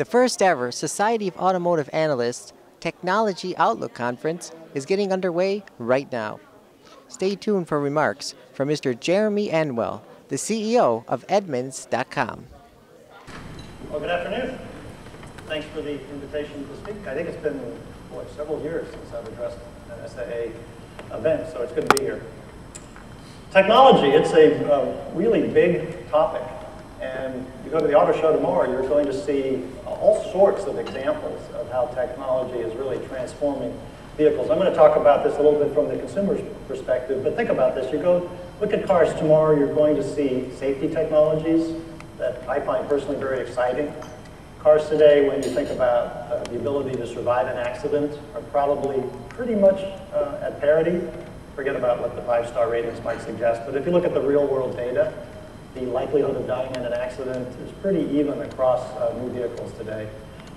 The first ever Society of Automotive Analysts Technology Outlook Conference is getting underway right now. Stay tuned for remarks from Mr. Jeremy Anwyl, the CEO of Edmunds.com. Well, good afternoon. Thanks for the invitation to speak. I think it's been several years since I've addressed an SAA event, so it's good to be here. Technology, it's a really big topic. And you go to the auto show tomorrow, you're going to see all sorts of examples of how technology is really transforming vehicles. I'm going to talk about this a little bit from the consumer's perspective, but think about this. You go look at cars tomorrow, you're going to see safety technologies that I find personally very exciting. Cars today, when you think about the ability to survive an accident, are probably pretty much at parity. Forget about what the 5-star ratings might suggest, but if you look at the real-world data, the likelihood of dying in an accident is pretty even across new vehicles today.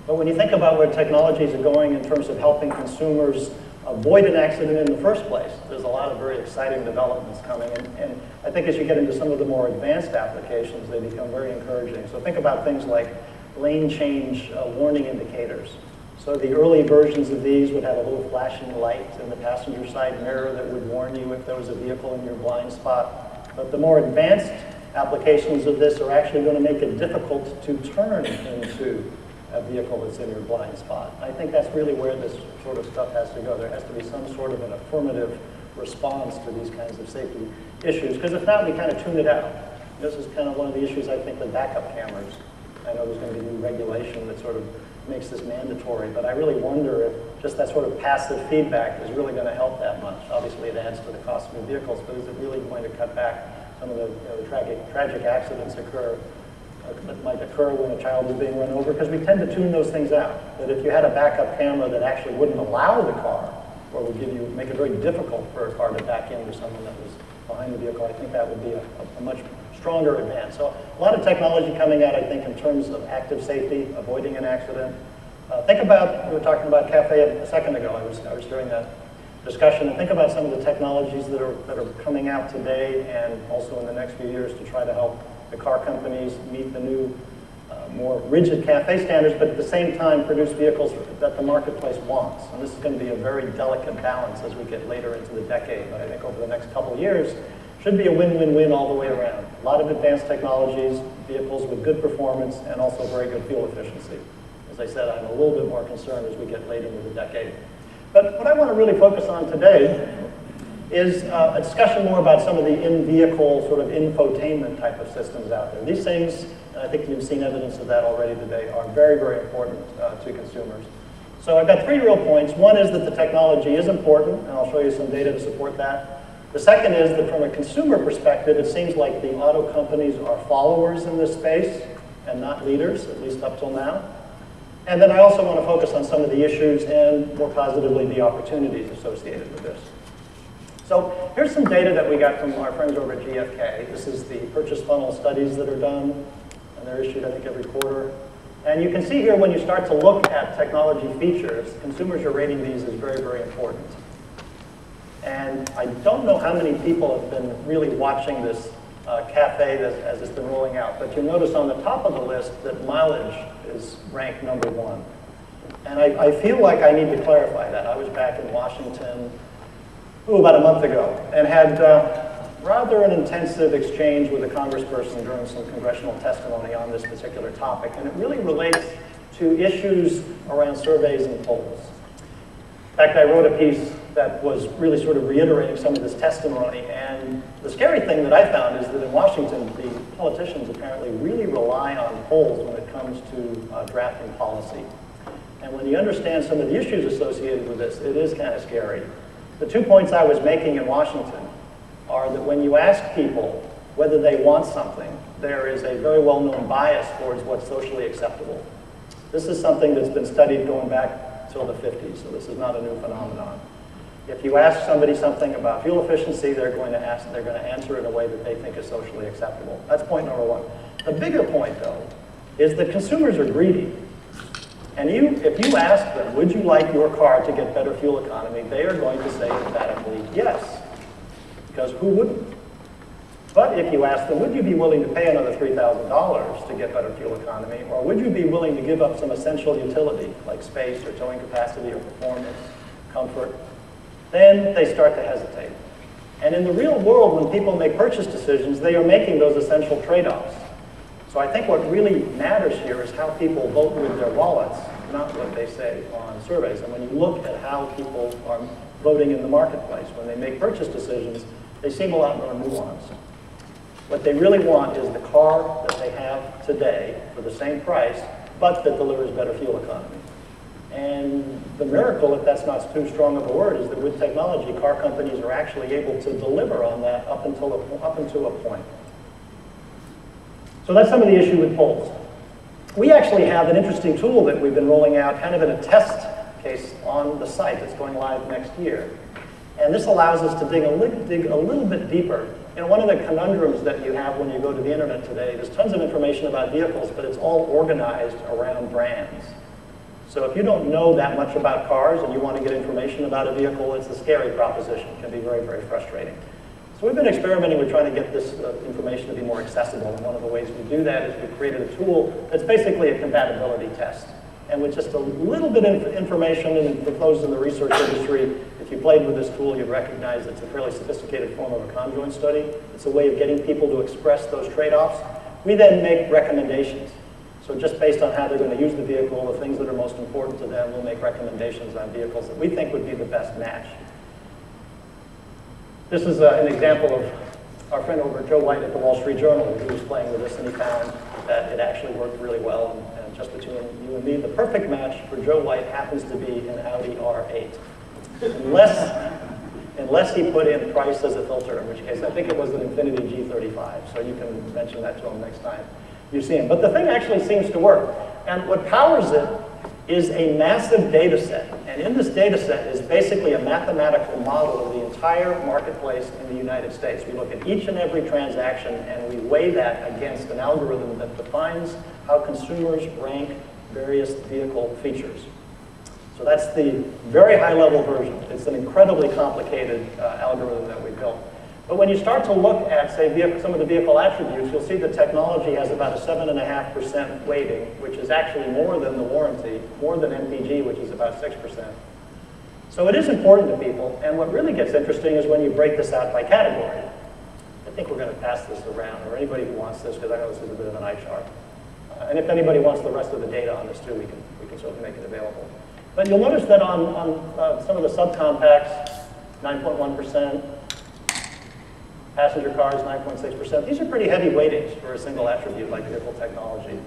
But when you think about where technologies are going in terms of helping consumers avoid an accident in the first place, there's a lot of very exciting developments coming. And I think as you get into some of the more advanced applications, they become very encouraging. So think about things like lane change warning indicators. So the early versions of these would have a little flashing light in the passenger side mirror that would warn you if there was a vehicle in your blind spot. But the more advanced applications of this are actually going to make it difficult to turn into a vehicle that's in your blind spot. I think that's really where this sort of stuff has to go. There has to be some sort of an affirmative response to these kinds of safety issues, because if not, we kind of tune it out. This is kind of one of the issues, I think, with backup cameras. I know there's going to be new regulation that sort of makes this mandatory, but I really wonder if just that sort of passive feedback is really going to help that much. Obviously, it adds to the cost of new vehicles, but is it really going to cut back some of the tragic accidents that might occur when a child is being run over? Because we tend to tune those things out. That if you had a backup camera that actually wouldn't allow the car, or would make it very difficult for a car to back into someone that was behind the vehicle, I think that would be a much stronger advance. So a lot of technology coming out, I think, in terms of active safety, avoiding an accident. Think about, we were talking about CAFE a second ago. I was during that discussion, and think about some of the technologies that are coming out today and also in the next few years to try to help the car companies meet the new, more rigid CAFE standards, but at the same time produce vehicles that the marketplace wants. And this is going to be a very delicate balance as we get later into the decade. But I think over the next couple of years, should be a win-win-win all the way around. A lot of advanced technologies, vehicles with good performance, and also very good fuel efficiency. As I said, I'm a little bit more concerned as we get late into the decade. But what I want to really focus on today is a discussion more about some of the in-vehicle sort of infotainment type of systems out there. These things, and I think you've seen evidence of that already today, are very, very important to consumers. So I've got 3 real points. One is that the technology is important, and I'll show you some data to support that. The second is that from a consumer perspective, it seems like the auto companies are followers in this space and not leaders, at least up till now. And then I also want to focus on some of the issues and, more positively, the opportunities associated with this. So here's some data that we got from our friends over at GFK. This is the purchase funnel studies that are done, and they're issued, I think, every quarter. And you can see here when you start to look at technology features, consumers are rating these as very, very important. And I don't know how many people have been really watching this CAFE as it's been rolling out, but you'll notice on the top of the list that mileage is ranked number 1. And I feel like I need to clarify that. I was back in Washington, about a month ago, and had rather an intensive exchange with a congressperson during some congressional testimony on this particular topic, and it really relates to issues around surveys and polls. In fact, I wrote a piece that was really sort of reiterating some of this testimony, and the scary thing that I found is that in Washington, the politicians apparently really rely on polls when it comes to drafting policy. And when you understand some of the issues associated with this, it is kind of scary. The 2 points I was making in Washington are that when you ask people whether they want something, there is a very well-known bias towards what's socially acceptable. This is something that's been studied going back till the 50s, so this is not a new phenomenon. If you ask somebody something about fuel efficiency, they're going to answer in a way that they think is socially acceptable. That's point number 1. The bigger point, though, is that consumers are greedy. And if you ask them, would you like your car to get better fuel economy, they are going to say emphatically yes, because who wouldn't? But if you ask them, would you be willing to pay another $3,000 to get better fuel economy, or would you be willing to give up some essential utility, like space or towing capacity or performance, comfort, then they start to hesitate. And in the real world, when people make purchase decisions, they are making those essential trade-offs. So I think what really matters here is how people vote with their wallets, not what they say on surveys. And when you look at how people are voting in the marketplace, when they make purchase decisions, they seem a lot more nuanced. What they really want is the car that they have today for the same price, but that delivers better fuel economy. And the miracle, if that's not too strong of a word, is that with technology, car companies are actually able to deliver on that up until a point. So that's some of the issue with polls. We actually have an interesting tool that we've been rolling out kind of in a test case on the site that's going live next year. And this allows us to dig a little bit deeper. You know, one of the conundrums that you have when you go to the internet today, there's tons of information about vehicles, but it's all organized around brands. So if you don't know that much about cars and you want to get information about a vehicle, it's a scary proposition. It can be very, very frustrating. So we've been experimenting with trying to get this information to be more accessible. And one of the ways we do that is we've created a tool that's basically a compatibility test. And with just a little bit of information, and for those in the research industry, if you played with this tool, you'd recognize it's a fairly sophisticated form of a conjoint study. It's a way of getting people to express those trade-offs. We then make recommendations. So just based on how they're going to use the vehicle, the things that are most important to them, we'll make recommendations on vehicles that we think would be the best match. This is an example of our friend over Joe White at the Wall Street Journal, who was playing with this, and he found that it actually worked really well. And just between you and me, the perfect match for Joe White happens to be an Audi R8. Unless he put in price as a filter, in which case I think it was an Infiniti G35. So you can mention that to him next time you see him. But the thing actually seems to work. And what powers it is a massive data set. And in this data set is basically a mathematical model of the entire marketplace in the United States. We look at each and every transaction and we weigh that against an algorithm that defines how consumers rank various vehicle features. So that's the very high level version. It's an incredibly complicated algorithm that we built. But when you start to look at, say, some of the vehicle attributes, you'll see the technology has about a 7.5% weighting, which is actually more than the warranty, more than MPG, which is about 6%. So it is important to people, and what really gets interesting is when you break this out by category. I think we're going to pass this around, or anybody who wants this, because I know this is a bit of an eye chart. And if anybody wants the rest of the data on this too, we can certainly make it available. But you'll notice that on some of the subcompacts, 9.1%, passenger cars, 9.6%. These are pretty heavy weightings for a single attribute like vehicle technology.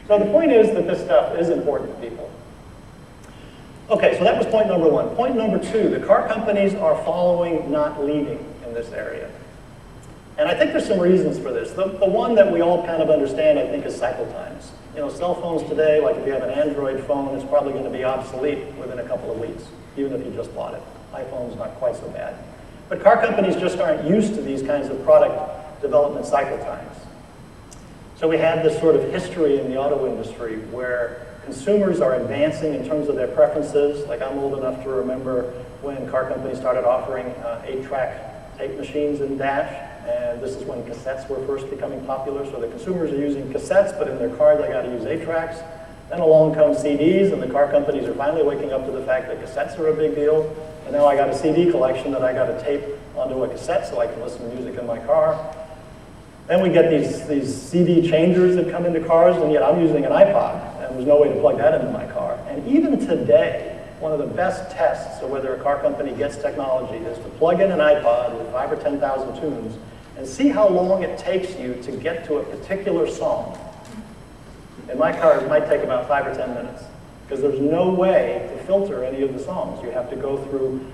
So the point is that this stuff is important to people. Okay, so that was point number one. Point number two, the car companies are following, not leading in this area. And I think there's some reasons for this. The one that we all kind of understand, I think, is cycle times. You know, cell phones today, like if you have an Android phone, it's probably going to be obsolete within a couple of weeks, even if you just bought it. iPhone's not quite so bad. But car companies just aren't used to these kinds of product development cycle times. So we have this sort of history in the auto industry where consumers are advancing in terms of their preferences. Like I'm old enough to remember when car companies started offering 8-track tape machines in dash, and this is when cassettes were first becoming popular. So the consumers are using cassettes, but in their car they got to use 8-tracks. Then along come CDs, and the car companies are finally waking up to the fact that cassettes are a big deal. And now I got a CD collection that I got to tape onto a cassette so I can listen to music in my car. Then we get these CD changers that come into cars, and yet I'm using an iPod, and there's no way to plug that into my car. And even today, one of the best tests of whether a car company gets technology is to plug in an iPod with 5,000 or 10,000 tunes and see how long it takes you to get to a particular song. In my car, it might take about 5 or 10 minutes, because there's no way to filter any of the songs. You have to go through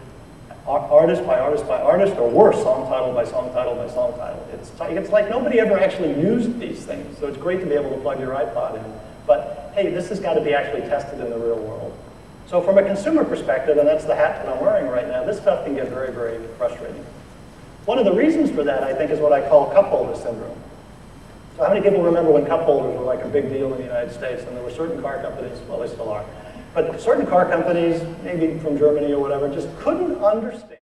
artist by artist by artist, or worse, song title by song title by song title. It's like nobody ever actually used these things, so it's great to be able to plug your iPod in. But hey, this has got to be actually tested in the real world. So from a consumer perspective, and that's the hat that I'm wearing right now, this stuff can get very, very frustrating. One of the reasons for that, I think, is what I call cup holder syndrome. So how many people remember when cup holders were like a big deal in the United States, and there were certain car companies, well, they still are, but certain car companies, maybe from Germany or whatever, just couldn't understand